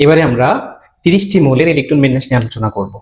এবারে আমরা 30টি মৌলের ইলেকট্রন বিন্যাস নিয়ে আলোচনা করব।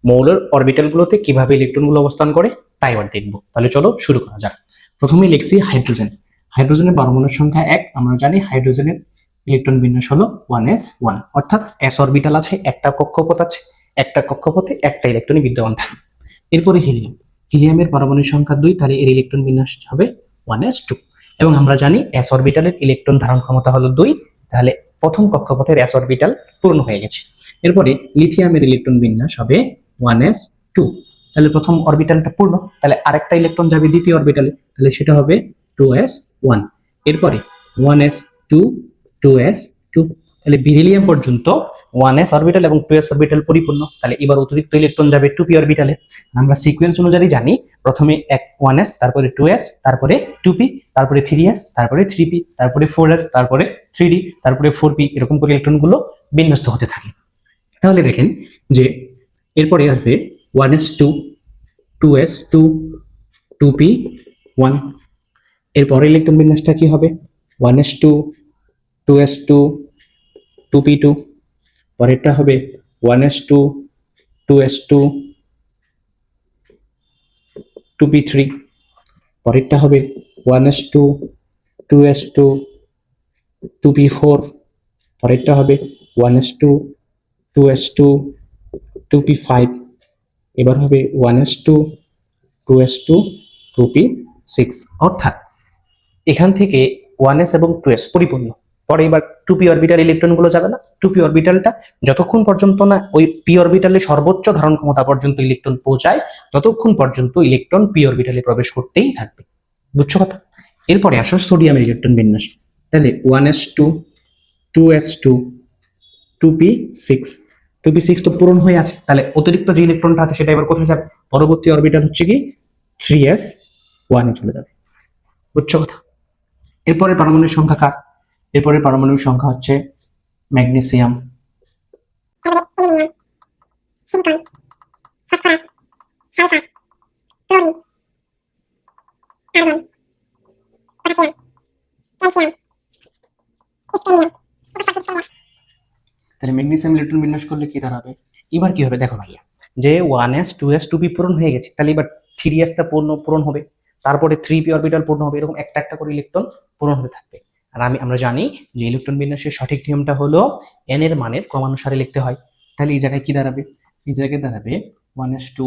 মৌলের অরবিটালগুলোতে কিভাবে ইলেকট্রনগুলো অবস্থান করে তাই এবার দেখব। তাহলে চলো শুরু করা যাক। প্রথমেই লিখছি হাইড্রোজেন। হাইড্রোজেনের পারমাণবিক সংখ্যা 1। আমরা জানি হাইড্রোজেনের ইলেকট্রন বিন্যাস হলো 1s1, অর্থাৎ s অরবিটাল আছে, একটা কক্ষপথ আছে, একটা কক্ষপথে একটা ইলেকট্রনই বিদ্যমান থাকে। এরপরে হিলিয়াম। হিলিয়ামের পারমাণবিক সংখ্যা 2, তাহলে এর ইলেকট্রন বিন্যাস হবে 1s2। এবং আমরা জানি s অরবিটালের ইলেকট্রন ধারণ ক্ষমতা হলো 2, তাহলে প্রথম কক্ষপথের s অরবিটাল পূর্ণ হয়ে গেছে। এরপরে লিথিয়ামের ইলেকট্রন বিন্যাস হবে 1s2, তাহলে প্রথম অরবিটালটা পূর্ণ, তাহলে আরেকটা ইলেকট্রন যাবে দ্বিতীয় অরবিটালে, তাহলে সেটা হবে 2s1। এরপরে 1s2 2s2, তাহলে বেরিলিয়াম পর্যন্ত 1s অরবিটাল এবং 2s অরবিটাল পরিপূর্ণ। তাহলে এবার অতিরিক্ত ইলেকট্রন যাবে 2p অরবিটালে। আমরা সিকোয়েন্স অনুযায়ী জানি প্রথমে 1s, তারপরে 2s, তারপরে 2p, তারপরে 3s, তারপরে 3p, তারপরে 4s, তারপরে 3d, তারপরে 4p, এরকম করে ইলেকট্রনগুলো বিন্যস্ত হতে থাকে। তাহলে দেখেন যে এরপরে আসবে 1s2 2s2 2p1। এরপরে ইলেকট্রন বিন্যাসটা কি হবে? 1s2 2s2 2p2, পরেরটা হবে 1s2 2s2 2p3, পরেরটা হবে 1s2 2s2 2p4, পরেরটা হবে 1s2 2s2 2p5, এবার হবে 1s2 2s2 2p6। অর্থাৎ এখান থেকে 1s এবং 2s পরিপূর্ণ। পরে এবার 2p অরবিটাল ইলেকট্রনগুলো যাবে না, 2p অরবিটালটা যতক্ষণ পর্যন্ত না ওই p অরবিটালে সর্বোচ্চ ধারণ ক্ষমতা পর্যন্ত ইলেকট্রন পৌঁছায়, ততক্ষণ পর্যন্ত ইলেকট্রন p অরবিটালে প্রবেশ করতেই থাকবে। বুঝছো কথা? এরপরে আসো সোডিয়ামের ইলেকট্রন বিন্যাস। তাহলে 1s2 2s2 2p6, 2p6 তো পূরণ হয়ে আছে, তাহলে অতিরিক্ত যে ইলেকট্রনটা আছে সেটা এবার কোথায় যাবে? পরবর্তী অরবিটাল হচ্ছে কি 3s1 এ চলে যাবে। বুঝছো কথা? এরপরে পারমাণবিক সংখ্যা কার? এরপরে পারমাণবিক সংখ্যা হচ্ছে magnesium. Silicon, phosphorus, sulphur, chlorine, argon, potassium, calcium, স্টেনিয়াম। তাহলে ম্যাগনেসিয়াম ইলেকট্রন বিন্যাস করলে কি দাঁড়াবে? এবার কি হবে দেখো ভাইয়া, যে 1s 2s 2p পূরণ হয়ে গেছে, তাহলে এবার 3s টা পূরণ হবে, তারপরে 3p অরবিটাল পূর্ণ হবে, এরকম একটা একটা করে ইলেকট্রন পূরণ হতে থাকবে। আর আমরা জানি যে ইলেকট্রন বিন্যাসের সঠিক নিয়মটা হলো n এর মানের ক্রমানুসারে লিখতে হয়। তাহলে এই জায়গায় কি দাঁড়াবে? এই জায়গায় দাঁড়াবে 1s2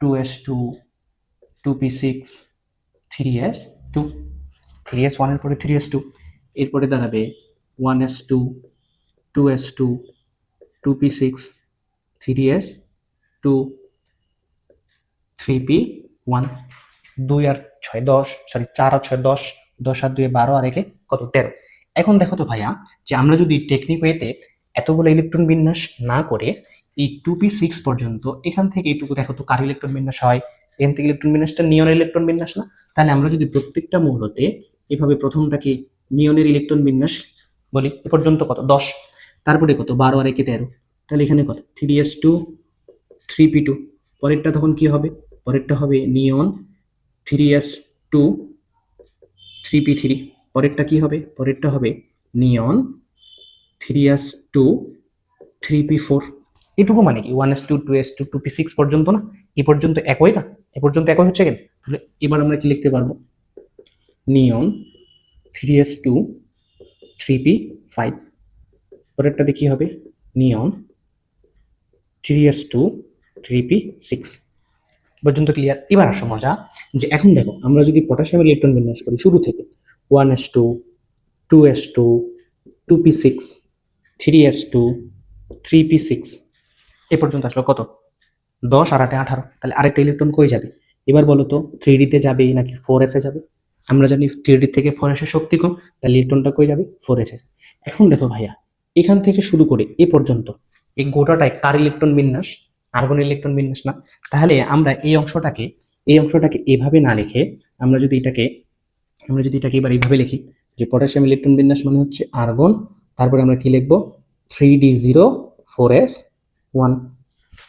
2s2 2p6 3s2, 3s1 এর পরে 3s2, এরপরে দাঁড়াবে 1s2 2s2 2p6 3s2 3p1। 2 আর 6 10, সরি 4 আর 6 10, 10 আর 2 12, আর একে কত 13। এখন দেখো তো ভাইয়া, যে আমরা যদি টেকনিক ওয়েতে এতগুলো ইলেকট্রন বিন্যাস না করে এই 2p6 পর্যন্ত, এখান থেকে এইটুকু দেখো তো কার ইলেকট্রন বিন্যাস হয়? এখান থেকে ইলেকট্রন বিন্যাসটা নিয়নের ইলেকট্রন বিন্যাস না? তাহলে আমরা যদি প্রত্যেকটা মৌলতে এভাবে প্রথমটাকে নিয়নের ইলেকট্রন বিন্যাস বলি, এ পর্যন্ত কত 10, তারপরে কত 12 আর একে 13, তাহলে এখানে কত 3s2 3p2, পরেরটা তখন কি হবে? পরেরটা হবে নিয়ন 3s2 3p3, পরেরটা কি হবে? পরেরটা হবে নিয়ন 3s2 3p4। এটুকু মানে কি 1s2 2s2 2p6 পর্যন্ত না? এই পর্যন্ত একই না? এ পর্যন্ত একই হচ্ছে কেন? তাহলে এবার আমরা কি লিখতে পারবো? নিয়ন 3s2 3p5, পরেরটাতে কি হবে? নিয়ন 3s2 3p6 পর্যন্ত ক্লিয়ার? এবার আসো মজা, যে এখন দেখো আমরা যদি পটাশিয়ামের ইলেকট্রন বিন্যাস করি শুরু থেকে 1s2 2s2 2p6 3s2 3p6, এ পর্যন্ত আসলো কত? 10 আর 8 18, তাহলে আরেকটা ইলেকট্রন কই যাবে? এবার বলো তো 3d তে যাবে নাকি 4s এ যাবে? আমরা জানি 3d থেকে 4s এর শক্তি কম, তাহলে ইলেকট্রনটা কই যাবে? 4s এ। এখন দেখো ভাইয়া, এখান থেকে শুরু করে এ পর্যন্ত এই গোটাটাই কার ইলেকট্রন বিন্যাস? আর্গন ইলেকট্রন বিন্যাস না? তাহলে আমরা এই অংশটাকে এভাবে না লিখে আমরা যদি এটাকে এবার এইভাবে লিখি, যে পটাশিয়াম ইলেকট্রন বিন্যাস মানে হচ্ছে আর্গন, তারপরে আমরা কি লিখবো? 3d0 4s1,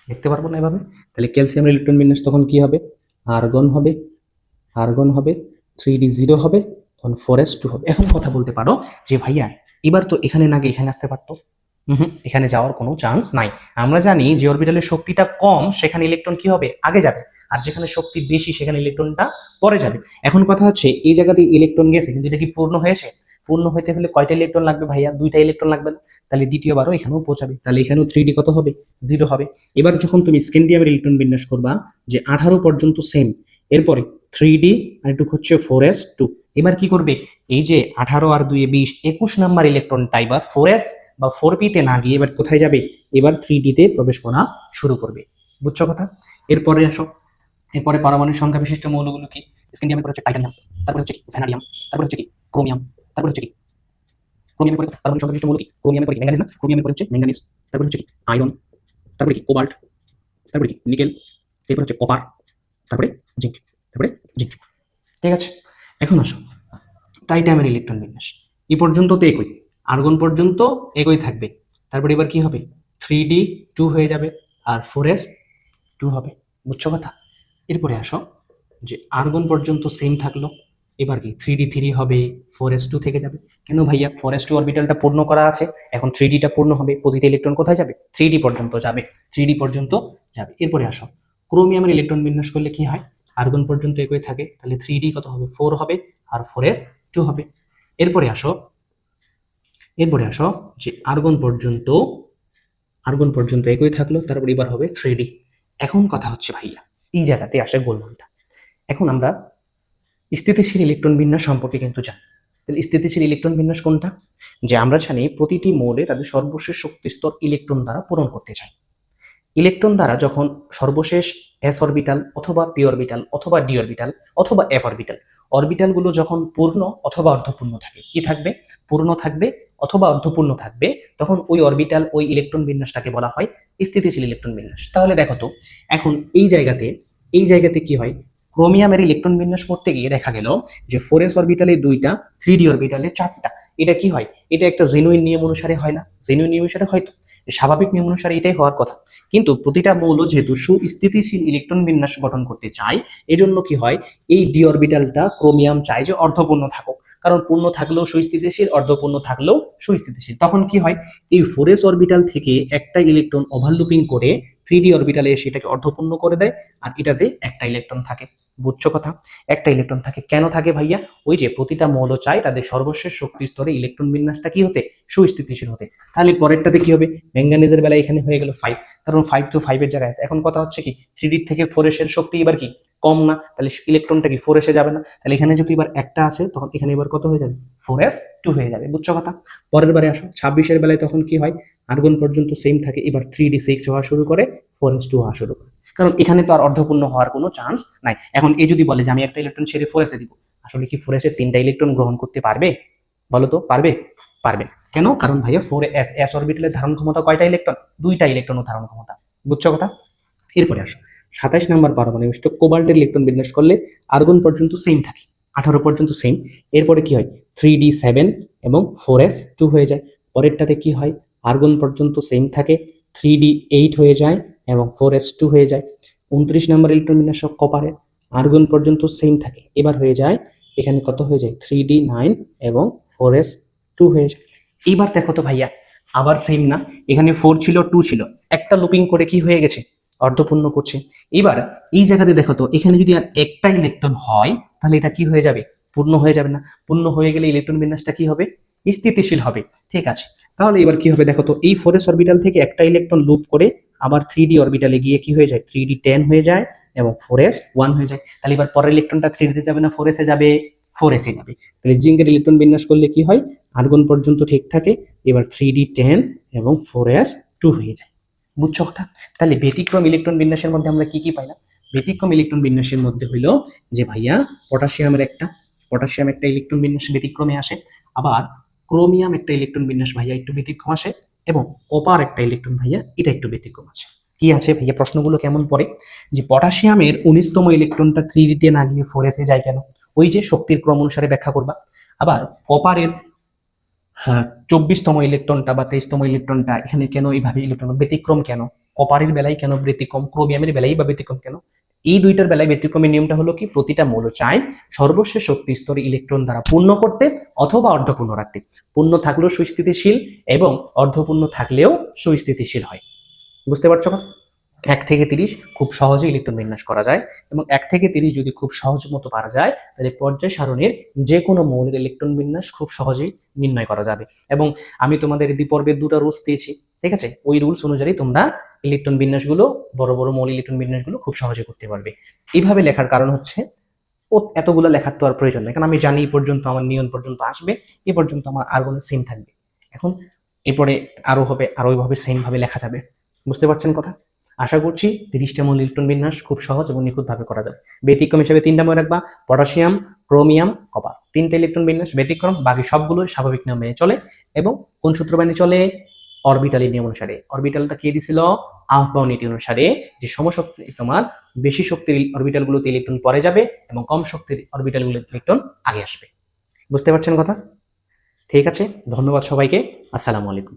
লিখতে পারবো না এভাবে? তাহলে ক্যালসিয়ামের ইলেকট্রন বিন্যাস তখন কি হবে? আর্গন হবে 3d0 হবে, তখন 4s2 হবে। এখন কথা বলতে পারো যে ভাইয়া এবার তো এখানে না গিয়ে এখানে আসতে পারতো, এখানে যাওয়ার কোনো চান্স নাই। আমরা জানি যে অরবিটালের শক্তিটা কম সেখানে ইলেকট্রন কি হবে, আগে যাবে, আর যেখানে শক্তি বেশি সেখানে ইলেকট্রনটা পরে যাবে। এখন কথা হচ্ছে এই জায়গাতে ইলেকট্রন গেছে কিন্তু এটা কি পূর্ণ হয়েছে? পূর্ণ হতে হলে কয়টা ইলেকট্রন লাগবে ভাইয়া? দুইটা ইলেকট্রন লাগবে না? তাহলে দ্বিতীয়বারও এখানেও পৌঁছাবে, তাহলে এখানেও 3D কত হবে? 0 হবে। এবার যখন তুমি স্ক্যান্ডিয়ামের ইলেকট্রন বিন্যাস করবা যে 18 পর্যন্ত সেম, এরপরে 3D আর একটু হচ্ছে 4s2, এবার কি করবে, এই যে 18 আর 2 20, 21 নাম্বার ইলেকট্রনটা এবার 4s বা 4p তে না গিয়ে এবার কোথায় যাবে, এবার 3D তে প্রবেশ করা শুরু করবে। বুঝছো কথা? এরপরে আসো, এরপরে পারমাণবিক সংখ্যা বিশিষ্ট মৌলগুলো কি? স্ক্যান্ডিয়ামের পরে হচ্ছে টাইটানিয়াম, তারপরে হচ্ছে কি ভ্যানাডিয়াম, তারপরে হচ্ছে কি ক্রোমিয়াম, তারপরে হচ্ছে কি ক্রোমিয়ামের পরে পারমাণবিক সংখ্যা বিশিষ্ট মৌল কি? ক্রোমিয়ামের পরে ম্যাঙ্গানিজ না, ক্রোমিয়ামের পরে হচ্ছে ম্যাঙ্গানিজ, তারপরে হচ্ছে কি আয়রন, তারপরে কি কোবাল্ট, তারপরে কি নিকেল, এরপর হচ্ছে কপার, তারপরে জিঙ্ক, তারপরে জিঙ্ক। ঠিক আছে, এখন আসো টাইটামের ইলেকট্রন বিন্যাস। এই পর্যন্ত তো একই, আর্গন পর্যন্ত একই থাকবে, তারপরে এবার কি হবে, 3D 2 হয়ে যাবে আর 4s2 হবে। বুঝছো কথা? এরপরে আসো যে আর্গন পর্যন্ত সেম থাকলো, এবার কি 3D 3 হবে, 4s2 থেকে যাবে। কেন ভাইয়া? 4s2 অরবিটালটা পূর্ণ করা আছে, এখন 3Dটা পূর্ণ হবে, প্রতিটা ইলেকট্রন কোথায় যাবে? 3D পর্যন্ত যাবে, 3D পর্যন্ত যাবে। এরপরে আসো ক্রোমিয়ামের ইলেকট্রন বিন্যাস করলে কি হয়, আর্গন পর্যন্ত একই থাকে, তাহলে 3D কত হবে? 4 হবে আর 4s2 হবে। এরপরে আসো, এরপরে আসো যে আর্গন পর্যন্ত একই থাকলো, তারপর এবার হবে 3D। এখন কথা হচ্ছে ভাইয়া এই জায়গাতে আসে গোলমালটা। এখন আমরা স্থিতিশীল ইলেকট্রন বিন্যাস সম্পর্কে কিন্তু জানি। তাহলে স্থিতিশীল ইলেকট্রন বিন্যাস কোনটা? যে আমরা জানি প্রতিটি মৌলে তাদের সর্বশেষ শক্তি স্তর ইলেকট্রন দ্বারা পূরণ করতে চাই। ইলেকট্রন দ্বারা যখন সর্বশেষ এস অরবিটাল অথবা পি অরবিটাল অথবা ডি অরবিটাল অথবা এফ অরবিটাল, অরবিটালগুলো যখন পূর্ণ অথবা অর্ধপূর্ণ থাকে, কি থাকবে? পূর্ণ থাকবে অথবা অর্ধপূর্ণ থাকবে, তখন ওই অরবিটাল ওই ইলেকট্রন বিন্যাসটাকে বলা হয় স্থিতিশীল ইলেকট্রন বিন্যাস। তাহলে দেখো তো এখন এই জায়গাতে কি হয়, ক্রোমিয়ামের ইলেকট্রন বিন্যাস করতে গিয়ে দেখা গেল যে 4s অরবিটালে 2টা, 3D অরবিটালে 4টা। এটা কি হয়? এটা একটা জেনুইন নিয়ম অনুসারে হয় না? জেনুইন নিয়ম অনুসারে হয়তো, স্বাভাবিক নিয়ম অনুসারে এটাই হওয়ার কথা। কিন্তু প্রতিটা মৌল যেহেতু সুস্থিতিশীল ইলেকট্রন বিন্যাস গঠন করতে চায়, এজন্য কি হয়, এই ডি অরবিটালটা ক্রোমিয়াম চায় যে অর্ধপূর্ণ থাকুক, কারণ পূর্ণ থাকলেও সুস্থিতিশীল, অর্ধপূর্ণ থাকলেও সুস্থিতিশীল। তখন কি হয়, এই 4s অরবিটাল থেকে একটা ইলেকট্রন ওভারলুপিং করে 3D অরবিটালে এসে এটাকে অর্ধপূর্ণ করে দেয়, আর এটাতে একটা ইলেকট্রন থাকে। বুঝছো কথা? একটা ইলেকট্রন থাকে। কেন থাকে ভাইয়া? ওই যে প্রতিটা মৌল চায় তাদের সর্বশেষ শক্তি স্তরে ইলেকট্রন বিন্যাসটা কি হতে, সুস্থিতিশীল হতে। তাহলে পরেরটাতে কি হবে, ম্যাঙ্গানিজের বেলায় এখানে হয়ে গেল 5, কারণ 5 তো 5 এর জায়গায় আছে। এখন কথা হচ্ছে কি, 3D থেকে 4s এর শক্তি এবার কি কম না, তাহলে ইলেকট্রনটা কি 4s এ যাবে না, তাহলে এখানে যদি এবার একটা আছে তখন এখানে এবার কত হয়ে যাবে, 4s2 হয়ে যাবে। বুঝছো কথা? পরের বারে আসো 26 এর বেলায়, তখন কি হয়, আর্গন পর্যন্ত সেম থাকে, এবার 3D 6 হওয়া শুরু করে, 4s2 হওয়া শুরু করে, কারণ এখানে তো আর অর্ধপূর্ণ হওয়ার কোনো চান্স নাই। এখন এই যদি বলে যে আমি একটা ইলেকট্রন ছেড়ে 4s এ দিব, আসলে কি 4s এর 3টা ইলেকট্রন গ্রহণ করতে পারবে? বলো তো পারবে? পারবে। কেন? কারণ ভাইয়া 4s অরবিটালের ধারণ ক্ষমতা কয়টা ইলেকট্রন? 2টা ইলেকট্রনের ধারণ ক্ষমতা। বুঝছো কথা? এরপরে আসো 27 নম্বর পারমাণবিক কোবাল্টের ইলেকট্রন বিন্যাস করলে আর্গন পর্যন্ত সেম থাকে, 18 পর্যন্ত সেম। এরপরে কি হয়, 3D 7 এবং 4s2 হয়ে যায়। পরেরটাতে কি হয়, আর্গন পর্যন্ত সেম থাকে, 3D 8 হয়ে যায় এবং 4s2 হয়ে যায়। 29 নম্বর ইলেকট্রন বিন্যাস কপারে, আর্গন পর্যন্ত সেম থাকে, এবার হয়ে যায় এখানে কত হয়ে যায়, 3D 9 এবং 4s2 হয়ে যায়। এবার দেখো তো ভাইয়া, আবার সেম না, এখানে 4 ছিল 2 ছিল, একটা লুপিং করে কি হয়ে গেছে, অর্ধপূর্ণ করছে। এবার এই জায়গাতে দেখো তো, এখানে যদি আর একটা ইলেকট্রন হয় তাহলে এটা কি হয়ে যাবে, পূর্ণ হয়ে যাবে না? পূর্ণ হয়ে গেলে ইলেকট্রন বিন্যাসটা কি হবে, স্থিতিশীল হবে। ঠিক আছে, তাহলে এবার কি হবে দেখো তো, এই 4s অরবিটাল থেকে একটা ইলেকট্রন লুপ করে আবার 3D অরবিটালে গিয়ে কি হয়ে যায়, 3D 10 হয়ে যায় এবং 4s1 হয়ে যায়। তাহলে এবার পরের ইলেকট্রনটা 3D তে যাবে না 4s এ যাবে? 4s এ যাবে। তাহলে জিঙ্কের ইলেকট্রন বিন্যাস করলে কি হয়, আর্গন পর্যন্ত ঠিক থাকে, এবার 3D 10 এবং 4s2 হয়ে যায়। বুঝছো কথা? তাহলে ব্যতিক্রম ইলেকট্রন বিন্যাসের মধ্যে আমরা কি কি পাইলাম? ব্যতিক্রম ইলেকট্রন বিন্যাসের মধ্যে হইল যে ভাইয়া পটাশিয়াম একটা ইলেকট্রন বিন্যাস ব্যতিক্রমে আসে, আবার ক্রোমিয়াম একটা ইলেকট্রন বিন্যাস ভাইয়া একটু ব্যতিক্রম আসে, এবং কপার একটা ইলেকট্রন ভাইয়া এটা একটু ব্যতিক্রম আছে। কি আছে ভাইয়া, প্রশ্নগুলো কেমন পড়ে, যে পটাশিয়ামের 19তম ইলেকট্রনটা 3D না গিয়ে 4s এ যায় কেন? ওই যে শক্তির ক্রম অনুসারে ব্যাখ্যা করবা। আবার কপারের, হ্যাঁ, 24তম ইলেকট্রনটা বা 23তম ইলেকট্রনটা এখানে কেন এইভাবে ইলেকট্রন ব্যতিক্রম কেন? কপারের বেলায় কেন ব্যতিক্রম, ক্রোমিয়ামের বেলায় বা ব্যতিক্রম কেন? এই দুইটার বেলায় ব্যতিক্রমী নিয়মটা হলো কি, প্রতিটা মৌল চায় সর্বশেষ শক্তি স্তরে ইলেকট্রন দ্বারা পূর্ণ করতে অথবা অর্ধপূর্ণ রাখতে। পূর্ণ থাকলেও সুস্থিতিশীল এবং অর্ধপূর্ণ থাকলেও সুস্থিতিশীল হয়। বুঝতে পারছো না? 1 থেকে 30 খুব সহজে ইলেকট্রন বিন্যাস করা যায়, এবং 1 থেকে 30 যদি খুব সহজ মতো পারা যায় তাহলে পর্যায় সারণীর যে কোনো মৌলের ইলেকট্রন বিন্যাস খুব সহজেই নির্ণয় করা যাবে। এবং আমি তোমাদের দ্বিপর্বের দুটো রুলস দিয়েছি, ঠিক আছে? ওই রুলস অনুযায়ী তোমরা ইলেকট্রন বিন্যাসগুলো, বড় বড় মৌল ইলেকট্রন বিন্যাসগুলো খুব সহজে করতে পারবে। এইভাবে লেখার কারণ হচ্ছে এতগুলো লেখার তো আর প্রয়োজন নেই, কারণ আমি জানি এই পর্যন্ত আমার নিয়ন পর্যন্ত আসবে, এই পর্যন্ত আমার আর্গনের সেম থাকবে। এখন এরপরে আরো হবে, আরো ওইভাবে সেম ভাবে লেখা যাবে। বুঝতে পারছেন কথা? আশা করছি 30টা মৌল ইলেকট্রন বিন্যাস খুব সহজ এবং নিখুঁতভাবে করা যাবে। ব্যতিক্রম হিসেবে 3টা মনে রাখবা, পটাশিয়াম, ক্রোমিয়াম, কপার। 3টা ইলেকট্রন বিন্যাস ব্যতিক্রম, বাকি সবগুলো স্বাভাবিক নিয়ম মেনে চলে। এবং কোন সূত্র মেনে চলে? অরবিটালি নিয়ম অনুসারে। অরবিটালটা কে দিছিল? আউটবাউন্ড নীতি অনুসারে, যে সমশক্তি তোমার বেশি শক্তির অরবিটাল গুলোতে ইলেকট্রন পরে যাবে এবং কম শক্তির অরবিটাল গুলোতে ইলেকট্রন আগে আসবে। বুঝতে পারছেন কথা? ঠিক আছে, ধন্যবাদ সবাইকে। আসসালামু আলাইকুম।